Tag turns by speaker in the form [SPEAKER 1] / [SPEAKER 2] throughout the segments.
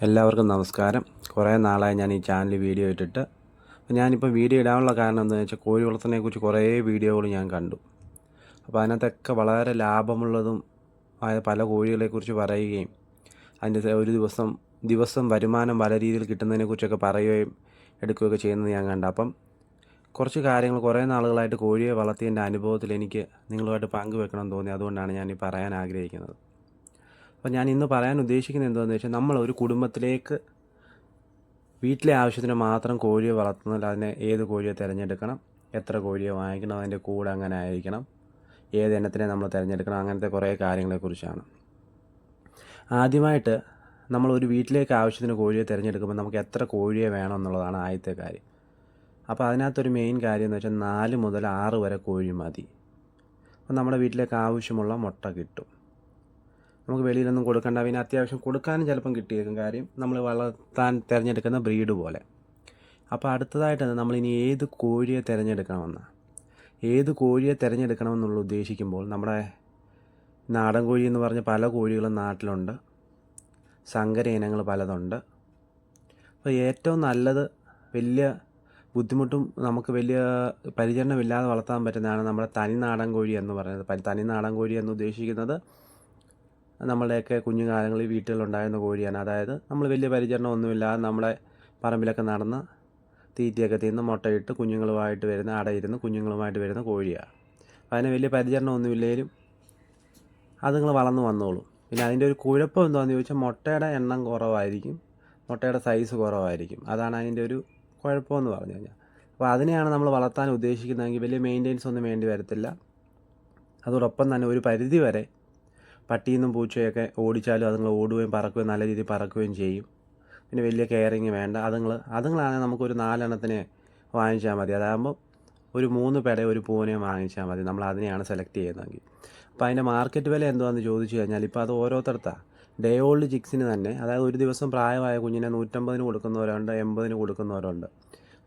[SPEAKER 1] എല്ലാവർക്കും നമസ്കാരം. കുറേ നാളായി ഞാൻ ഈ ചാനലിൽ വീഡിയോ ഇട്ടിട്ട്. ഞാനിപ്പോൾ വീഡിയോ ഇടാനുള്ള കാരണം എന്താണെന്ന് വെച്ചാൽ കോഴി വളർത്തലിനെക്കുറിച്ച് കുറേ വീഡിയോകൾ ഞാൻ കണ്ടു. അപ്പോൾ അതിനകത്തൊക്കെ വളരെ ലാഭമുള്ളതും ആയ പല കോഴികളെക്കുറിച്ച് പറയുകയും അതിൻ്റെ ഒരു ദിവസം വരുമാനം പല രീതിയിൽ കിട്ടുന്നതിനെക്കുറിച്ചൊക്കെ പറയുകയും എടുക്കുകയൊക്കെ ചെയ്യുന്നത് ഞാൻ കണ്ടു. അപ്പം കുറച്ച് കാര്യങ്ങൾ കുറേ നാളുകളായിട്ട് കോഴിയെ വളർത്തിയതിൻ്റെ അനുഭവത്തിൽ എനിക്ക് നിങ്ങളുമായിട്ട് പങ്കുവെക്കണമെന്ന് തോന്നി. അതുകൊണ്ടാണ് ഞാൻ ഈ പറയാൻ ആഗ്രഹിക്കുന്നത്. അപ്പോൾ ഞാൻ ഇന്ന് പറയാൻ ഉദ്ദേശിക്കുന്നത് എന്താണെന്ന് വെച്ചാൽ, നമ്മളൊരു കുടുംബത്തിലേക്ക് വീട്ടിലെ ആവശ്യത്തിന് മാത്രം കോഴിയെ വളർത്തുന്നതിൽ അതിനെ ഏത് കോഴിയെ തിരഞ്ഞെടുക്കണം, എത്ര കോഴിയെ വാങ്ങിക്കണം, അതിൻ്റെ കൂട് എങ്ങനെ ആയിരിക്കണം, ഏത് ഇനത്തിനെ നമ്മൾ തിരഞ്ഞെടുക്കണം, അങ്ങനത്തെ കുറേ കാര്യങ്ങളെക്കുറിച്ചാണ്. ആദ്യമായിട്ട് നമ്മളൊരു വീട്ടിലേക്ക് ആവശ്യത്തിന് കോഴിയെ തിരഞ്ഞെടുക്കുമ്പോൾ നമുക്ക് എത്ര കോഴിയെ വേണം എന്നുള്ളതാണ് ആദ്യത്തെ കാര്യം. അപ്പോൾ അതിനകത്തൊരു മെയിൻ കാര്യം എന്ന് വെച്ചാൽ 4 മുതൽ 6 വരെ കോഴി മതി. അപ്പോൾ നമ്മുടെ വീട്ടിലേക്ക് ആവശ്യമുള്ള മുട്ട കിട്ടും. നമുക്ക് വെളിയിലൊന്നും കൊടുക്കേണ്ട. പിന്നെ അത്യാവശ്യം കൊടുക്കാനും ചിലപ്പം കിട്ടിയേക്കും. കാര്യം നമ്മൾ വളർത്താൻ തിരഞ്ഞെടുക്കുന്ന ബ്രീഡ് പോലെ. അപ്പോൾ അടുത്തതായിട്ട് നമ്മളിനി ഏത് കോഴിയെ തിരഞ്ഞെടുക്കണമെന്നുള്ള ഉദ്ദേശിക്കുമ്പോൾ, നമ്മുടെ നാടൻ കോഴി എന്ന് പറഞ്ഞ പല കോഴികളും നാട്ടിലുണ്ട്. സങ്കര ഇനങ്ങൾ പലതുണ്ട്. അപ്പോൾ ഏറ്റവും നല്ലത്, വലിയ ബുദ്ധിമുട്ടും നമുക്ക് വലിയ പരിചരണമില്ലാതെ വളർത്താൻ പറ്റുന്നതാണ് നമ്മുടെ തനി നാടൻ കോഴി എന്ന് പറയുന്നത്. തനി നാടൻ കോഴി എന്ന് ഉദ്ദേശിക്കുന്നത് നമ്മളുടെയൊക്കെ കുഞ്ഞുകാലങ്ങളിൽ വീട്ടിലുണ്ടായിരുന്ന കോഴിയാണ്. അതായത് നമ്മൾ വലിയ പരിചരണമൊന്നുമില്ലാതെ നമ്മുടെ പറമ്പിലൊക്കെ നടന്ന് തീറ്റയൊക്കെ തിന്ന് മുട്ടയിട്ട് അടയിരുന്ന് കുഞ്ഞുങ്ങളുമായിട്ട് വരുന്ന കോഴിയാണ്. അതിന് വലിയ പരിചരണമൊന്നുമില്ലെങ്കിലും അതുങ്ങൾ വളർന്നു വന്നോളും. പിന്നെ അതിൻ്റെ ഒരു കുഴപ്പം എന്താണെന്ന് ചോദിച്ചാൽ, മുട്ടയുടെ എണ്ണം കുറവായിരിക്കും, മുട്ടയുടെ സൈസ് കുറവായിരിക്കും. അതാണ് അതിൻ്റെ ഒരു കുഴപ്പമെന്ന് പറഞ്ഞു കഴിഞ്ഞാൽ. അപ്പോൾ അതിനെയാണ് നമ്മൾ വളർത്താൻ ഉദ്ദേശിക്കുന്നതെങ്കിൽ വലിയ മെയിൻ്റെനൻസ് ഒന്നും വേണ്ടി വരത്തില്ല. അതോടൊപ്പം തന്നെ ഒരു പരിധി വരെ പട്ടിയും പൂച്ചയൊക്കെ ഓടിച്ചാലും അതുങ്ങൾ ഓടുകയും പറക്കുകയും നല്ല രീതിയിൽ പറക്കുകയും ചെയ്യും. പിന്നെ വലിയ കെയറിങ് വേണ്ട. അതുങ്ങളാണെങ്കിൽ നമുക്കൊരു 4 എണ്ണത്തിനെ വാങ്ങിച്ചാൽ മതി. അതാകുമ്പോൾ ഒരു 3 പെട ഒരു പൂവനെയും വാങ്ങിച്ചാൽ മതി, നമ്മൾ അതിനെയാണ് സെലക്ട് ചെയ്യുന്നതെങ്കിൽ. അപ്പോൾ അതിൻ്റെ മാർക്കറ്റ് വില എന്തുവാണെന്ന് ചോദിച്ചു കഴിഞ്ഞാൽ, ഇപ്പോൾ അത് ഓരോരുത്തർക്കാണ്. ഡേ ഓൾഡ് ചിക്സിന് തന്നെ, അതായത് ഒരു ദിവസം പ്രായമായ കുഞ്ഞിനെ 150 കൊടുക്കുന്നവരുണ്ട്, 80 കൊടുക്കുന്നവരുണ്ട്.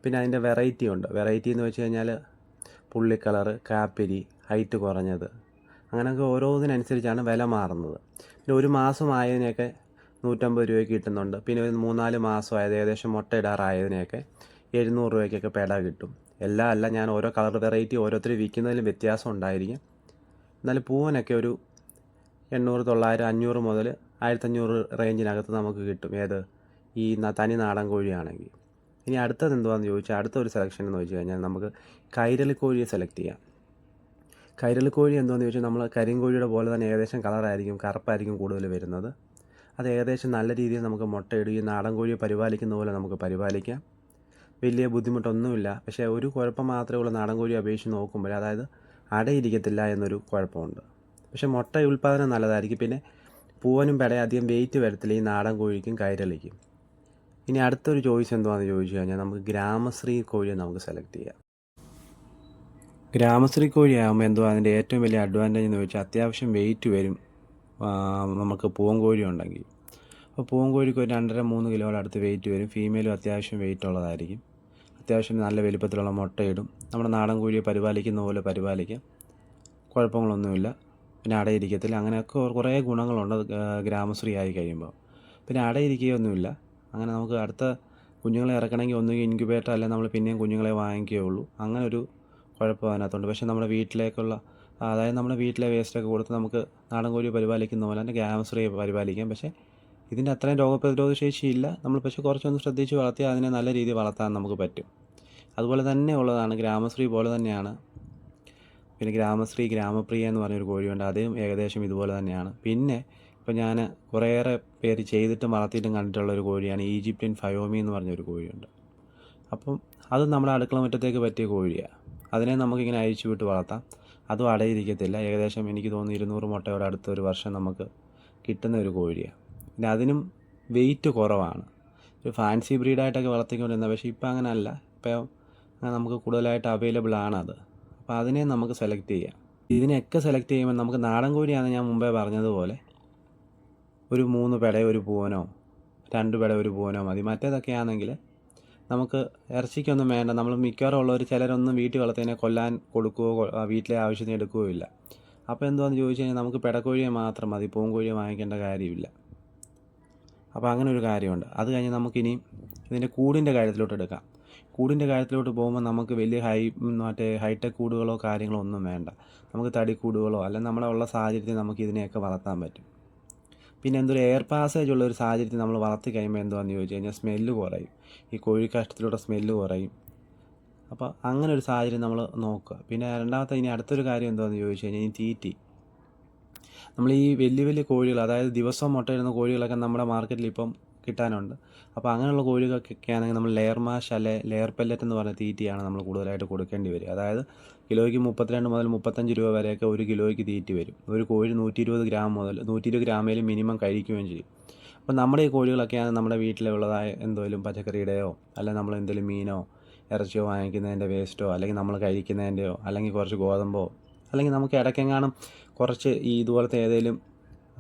[SPEAKER 1] പിന്നെ അതിൻ്റെ വെറൈറ്റി ഉണ്ട്. വെറൈറ്റി എന്ന് വെച്ച് കഴിഞ്ഞാൽ പുള്ളിക്കളറ്, കാപ്പിരി, ഹൈറ്റ് കുറഞ്ഞത്, അങ്ങനെയൊക്കെ ഓരോന്നിനനുസരിച്ചാണ് വില മാറുന്നത്. പിന്നെ ഒരു മാസം ആയതിനെയൊക്കെ 150 രൂപയ്ക്ക് കിട്ടുന്നുണ്ട്. പിന്നെ ഒരു 3-4 മാസമായത് ഏകദേശം മുട്ടയിടാറായതിനെയൊക്കെ 700 രൂപയ്ക്കൊക്കെ പെട കിട്ടും. അല്ല, ഞാൻ ഓരോ കളർ വെറൈറ്റി ഓരോരുത്തർ വിൽക്കുന്നതിലും വ്യത്യാസം ഉണ്ടായിരിക്കും. എന്നാലും പൂവനൊക്കെ ഒരു 800, 900, 500 മുതൽ 1500 റേഞ്ചിനകത്ത് നമുക്ക് കിട്ടും. ഈ തനി നാടൻ കോഴിയാണെങ്കിൽ. ഇനി അടുത്തത് എന്തുവാണെന്ന് ചോദിച്ചാൽ, അടുത്തൊരു സെലക്ഷൻ എന്ന് വെച്ച് കഴിഞ്ഞാൽ നമുക്ക് കൈരളിക്കോഴിയെ സെലക്ട് ചെയ്യാം. കൈരളിക്കോഴി എന്താണെന്ന് ചോദിച്ചാൽ, നമ്മൾ കരിങ്കോഴിയുടെ പോലെ തന്നെ ഏകദേശം കളറായിരിക്കും, കറുപ്പായിരിക്കും കൂടുതൽ വരുന്നത്. അത് ഏകദേശം നല്ല രീതിയിൽ നമുക്ക് മുട്ടയിടുകയും നാടൻ കോഴിയെ പരിപാലിക്കുന്ന പോലെ നമുക്ക് പരിപാലിക്കാം. വലിയ ബുദ്ധിമുട്ടൊന്നുമില്ല. പക്ഷേ ഒരു കുഴപ്പം മാത്രമേ ഉള്ളൂ നാടൻ കോഴിയെ അപേക്ഷിച്ച് നോക്കുമ്പോൾ, അതായത് അടയിരിക്കത്തില്ല എന്നൊരു കുഴപ്പമുണ്ട്. പക്ഷേ മുട്ട ഉൽപ്പാദനം നല്ലതായിരിക്കും. പിന്നെ പൂവനും പെട അധികം വെയിറ്റ് വരത്തില്ല ഈ നാടൻ കോഴിക്കും കൈരളിക്കും. ഇനി അടുത്തൊരു ചോയ്സ് എന്താണെന്ന് ചോദിച്ചു കഴിഞ്ഞാൽ, നമുക്ക് ഗ്രാമശ്രീ കോഴിയെ നമുക്ക് സെലക്ട് ചെയ്യാം. ഗ്രാമശ്രീ കോഴിയാകുമ്പോൾ എന്തുവാ അതിൻ്റെ ഏറ്റവും വലിയ അഡ്വാൻറ്റേജ് എന്ന് വെച്ചാൽ, അത്യാവശ്യം വെയിറ്റ് വരും നമുക്ക് പൂവൻ കോഴി ഉണ്ടെങ്കിൽ. അപ്പോൾ പൂവൻ കോഴിക്ക് ഒരു 2.5-3 കിലോയുടെ അടുത്ത് വെയിറ്റ് വരും. ഫീമെയിലും അത്യാവശ്യം വെയിറ്റ് ഉള്ളതായിരിക്കും. അത്യാവശ്യം നല്ല വലിപ്പത്തിലുള്ള മുട്ടയിടും. നമ്മുടെ നാടൻ കോഴിയെ പരിപാലിക്കുന്ന പോലെ പരിപാലിക്കാം, കുഴപ്പങ്ങളൊന്നുമില്ല. പിന്നെ അടയിരിക്കത്തില്ല. അങ്ങനെയൊക്കെ കുറേ ഗുണങ്ങളുണ്ട് ഗ്രാമശ്രീ ആയി കഴിയുമ്പോൾ. പിന്നെ അടയിരിക്കുകയൊന്നുമില്ല. അങ്ങനെ നമുക്ക് അടുത്ത കുഞ്ഞുങ്ങളെ ഇറക്കണമെങ്കിൽ ഒന്നുകിൽ ഇൻക്യുബേറ്റർ, അല്ലെങ്കിൽ നമ്മൾ പിന്നെയും കുഞ്ഞുങ്ങളെ വാങ്ങിക്കുകയുള്ളൂ. അങ്ങനെ ഒരു കുഴപ്പം അതിനകത്തുണ്ട്. പക്ഷേ നമ്മുടെ വീട്ടിലെ വേസ്റ്റൊക്കെ കൊടുത്ത് നമുക്ക് നാടൻ കോഴിയെ പരിപാലിക്കുന്ന പോലെ തന്നെ ഗ്രാമശ്രീയെ പരിപാലിക്കാം. പക്ഷേ ഇതിൻ്റെ അത്രയും രോഗപ്രതിരോധ ശേഷിയില്ല. നമ്മൾ പക്ഷേ കുറച്ചൊന്ന് ശ്രദ്ധിച്ച് വളർത്തിയാൽ അതിനെ നല്ല രീതിയിൽ വളർത്താൻ നമുക്ക് പറ്റും. അതുപോലെ തന്നെ ഉള്ളതാണ് ഗ്രാമശ്രീ പോലെ തന്നെയാണ്. പിന്നെ ഗ്രാമപ്രിയ എന്ന് പറഞ്ഞൊരു കോഴിയുണ്ട്. അതും ഏകദേശം ഇതുപോലെ തന്നെയാണ്. പിന്നെ ഇപ്പോൾ ഞാൻ കുറേയേറെ പേര് ചെയ്തിട്ടും വളർത്തിയിട്ടും കണ്ടിട്ടുള്ളൊരു കോഴിയാണ് ഈജിപ്ഷ്യൻ ഫയോമി എന്ന് പറഞ്ഞൊരു കോഴിയുണ്ട്. അപ്പം അത് നമ്മുടെ അടുക്കള മുറ്റത്തേക്ക് പറ്റിയ കോഴിയാണ്. അതിനെ നമുക്കിങ്ങനെ അഴിച്ചു വിട്ട് വളർത്താം. അതും അടയിരിക്കത്തില്ല. ഏകദേശം എനിക്ക് തോന്നുന്നു 200 മുട്ടയോടെ അടുത്തൊരു വർഷം നമുക്ക് കിട്ടുന്ന ഒരു കോഴിയാണ്. പിന്നെ അതിനും വെയിറ്റ് കുറവാണ്. ഒരു ഫാൻസി ബ്രീഡായിട്ടൊക്കെ വളർത്തിക്കൊണ്ടിരുന്നത്. പക്ഷേ ഇപ്പം അങ്ങനെയല്ല. ഇപ്പം നമുക്ക് കൂടുതലായിട്ട് അവൈലബിൾ ആണത്. അപ്പോൾ അതിനെ നമുക്ക് സെലക്ട് ചെയ്യാം. ഇതിനെയൊക്കെ സെലക്ട് ചെയ്യുമ്പോൾ നമുക്ക് നാടൻ കോഴിയാണ് ഞാൻ മുമ്പേ പറഞ്ഞതുപോലെ ഒരു 3 പെട ഒരു പൂവനോ 2 പെട ഒരു പൂവനോ മതി. മറ്റേതൊക്കെ ആണെങ്കിൽ നമുക്ക് ഇറച്ചിക്കൊന്നും വേണ്ട. നമ്മൾ മിക്കവാറും ഉള്ളവർ ചിലരൊന്നും വീട്ടിൽ വളർത്തിയതിനെ കൊല്ലാൻ കൊടുക്കുകയോ വീട്ടിലെ ആവശ്യത്തിന് എടുക്കുകയോ ഇല്ല. അപ്പോൾ എന്തുവാന്ന് ചോദിച്ചു കഴിഞ്ഞാൽ, നമുക്ക് പെടക്കോഴിയെ മാത്രം മതി, പൂങ്കോഴിയെ വാങ്ങിക്കേണ്ട കാര്യമില്ല. അപ്പോൾ അങ്ങനെ ഒരു കാര്യമുണ്ട്. അത് കഴിഞ്ഞ് നമുക്കിനി ഇതിൻ്റെ കൂടിൻ്റെ കാര്യത്തിലോട്ട് എടുക്കാം. കൂടിൻ്റെ കാര്യത്തിലോട്ട് പോകുമ്പോൾ നമുക്ക് വലിയ ഹൈടെക് കൂടുകളോ കാര്യങ്ങളോ ഒന്നും വേണ്ട. നമുക്ക് തടിക്കൂടുകളോ അല്ലെങ്കിൽ നമ്മളെ ഉള്ള സാഹചര്യത്തിൽ നമുക്ക് ഇതിനെയൊക്കെ വളർത്താൻ പറ്റും. പിന്നെ എന്തൊരു എയർ പാസേജ് ഉള്ള ഒരു സാഹചര്യത്തിൽ നമ്മൾ വളർത്തി കഴിയുമ്പോൾ എന്താണെന്ന് ചോദിച്ചു കഴിഞ്ഞാൽ സ്മെല്ല് കുറയും. ഈ കോഴിക്കാഷ്ടത്തിലൂടെ സ്മെല്ല് കുറയും. അപ്പോൾ അങ്ങനെ ഒരു സാഹചര്യം നമ്മൾ നോക്കുക. പിന്നെ രണ്ടാമത്തെ ഇനി അടുത്തൊരു കാര്യം എന്താണെന്ന് ചോദിച്ചു കഴിഞ്ഞാൽ ഈ തീറ്റി. നമ്മൾ ഈ വലിയ വലിയ കോഴികൾ, അതായത് ദിവസവും മുട്ടയിടുന്ന കോഴികളൊക്കെ നമ്മുടെ മാർക്കറ്റിൽ ഇപ്പം കിട്ടാനുണ്ട്. അപ്പോൾ അങ്ങനെയുള്ള കോഴികൾക്കൊക്കെ ആണെങ്കിൽ നമ്മൾ ലെയർ മാഷ് അല്ലെ ലെയർ പെല്ലറ്റ് എന്ന് പറഞ്ഞ തീറ്റിയാണ് നമ്മൾ കൂടുതലായിട്ട് കൊടുക്കേണ്ടി വരിക. അതായത് കിലോയ്ക്ക് 32 മുതൽ 35 രൂപ വരെയൊക്കെ ഒരു കിലോയ്ക്ക് തീറ്റി വരും. ഒരു കോഴി 120 ഗ്രാം മുതൽ 120 ഗ്രാമേലും മിനിമം കഴിക്കുകയും ചെയ്യും. അപ്പോൾ നമ്മുടെ ഈ കോഴികളൊക്കെയാണ് നമ്മുടെ വീട്ടിലുള്ളതായ എന്തെങ്കിലും പച്ചക്കറിയുടെയോ അല്ലെങ്കിൽ നമ്മൾ എന്തെങ്കിലും മീനോ ഇറച്ചിയോ വാങ്ങിക്കുന്നതിൻ്റെ വേസ്റ്റോ അല്ലെങ്കിൽ നമ്മൾ കഴിക്കുന്നതിൻ്റെയോ അല്ലെങ്കിൽ കുറച്ച് ഗോതമ്പോ അല്ലെങ്കിൽ നമുക്ക് ഇടയ്ക്കെങ്ങാനും കുറച്ച് ഈ ഇതുപോലത്തെ ഏതെങ്കിലും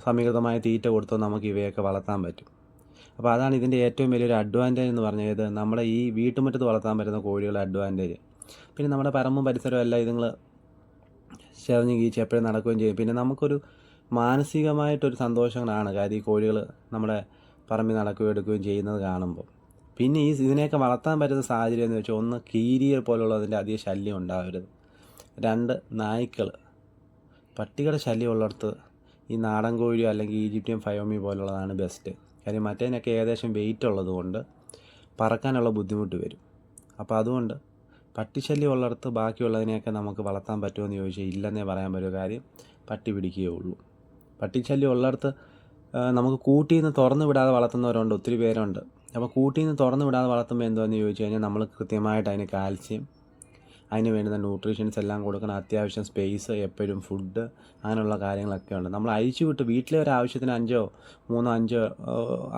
[SPEAKER 1] സമീകൃതമായ തീറ്റ കൊടുത്തോ നമുക്ക് ഇവയൊക്കെ വളർത്താൻ പറ്റും. അപ്പോൾ അതാണ് ഇതിൻ്റെ ഏറ്റവും വലിയൊരു അഡ്വാൻറ്റേജ് എന്ന് പറഞ്ഞത്, നമ്മുടെ ഈ വീട്ടുമുറ്റത്ത് വളർത്താൻ പറ്റുന്ന കോഴികളുടെ അഡ്വാൻറ്റേജ്. പിന്നെ നമ്മുടെ പറമ്പും പരിസരവും എല്ലാം ഇതുങ്ങൾ ചെറിഞ്ഞ് കീച്ച് എപ്പോഴും നടക്കുകയും ചെയ്യും. പിന്നെ നമുക്കൊരു മാനസികമായിട്ടൊരു സന്തോഷങ്ങളാണ് കാര്യം ഈ കോഴികൾ നമ്മുടെ പറമ്പിൽ നടക്കുകയും എടുക്കുകയും ചെയ്യുന്നത് കാണുമ്പോൾ. പിന്നെ ഇതിനെയൊക്കെ വളർത്താൻ പറ്റുന്ന സാഹചര്യം എന്ന് വെച്ചാൽ, ഒന്ന് കീരിയെ പോലുള്ളതിൻ്റെ അധികം ശല്യം ഉണ്ടാവരുത്. 2 നായ്ക്കൾ, പട്ടികളുടെ ശല്യം ഉള്ളിടത്ത് ഈ നാടൻ കോഴിയോ അല്ലെങ്കിൽ ഈജിപ്ഷ്യൻ ഫയോമി പോലുള്ളതാണ് ബെസ്റ്റ്. കാര്യം മറ്റേതിനൊക്കെ ഏകദേശം വെയിറ്റ് ഉള്ളത് കൊണ്ട് പറക്കാനുള്ള ബുദ്ധിമുട്ട് വരും. അപ്പോൾ അതുകൊണ്ട് പട്ടിശല്യം ഉള്ളിടത്ത് ബാക്കിയുള്ളതിനെയൊക്കെ നമുക്ക് വളർത്താൻ പറ്റുമെന്ന് ചോദിച്ചാൽ ഇല്ലെന്നേ പറയാൻ പറ്റൂ. കാര്യം പട്ടി പിടിക്കുകയുള്ളൂ. പട്ടിശല്യം ഉള്ളിടത്ത് നമുക്ക് കൂട്ടിൽ നിന്ന് തുറന്നു വിടാതെ വളർത്തുന്നവരുണ്ട്, ഒത്തിരി പേരുണ്ട്. അപ്പോൾ കൂട്ടിൽ നിന്ന് തുറന്നു വിടാതെ വളർത്തുമ്പോൾ എന്താണെന്ന് ചോദിച്ചു കഴിഞ്ഞാൽ നമ്മൾ കൃത്യമായിട്ട് അതിന് കാൽസ്യം, അതിന് വേണ്ടുന്ന ന്യൂട്രീഷൻസ് എല്ലാം കൊടുക്കണം. അത്യാവശ്യം സ്പേസ്, എപ്പോഴും ഫുഡ്, അങ്ങനെയുള്ള കാര്യങ്ങളൊക്കെ ഉണ്ട്. നമ്മൾ അഴിച്ചു വിട്ട് വീട്ടിലെ ഒരു ആവശ്യത്തിന് 3, 5,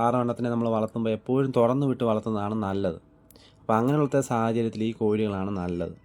[SPEAKER 1] 6 എണ്ണത്തിനെ നമ്മൾ വളർത്തുമ്പോൾ എപ്പോഴും തുറന്നു വിട്ട് വളർത്തുന്നതാണ് നല്ലത്. അപ്പോൾ അങ്ങനെയുള്ള സാഹചര്യത്തിൽ ഈ കോഴികളാണ് നല്ലത്.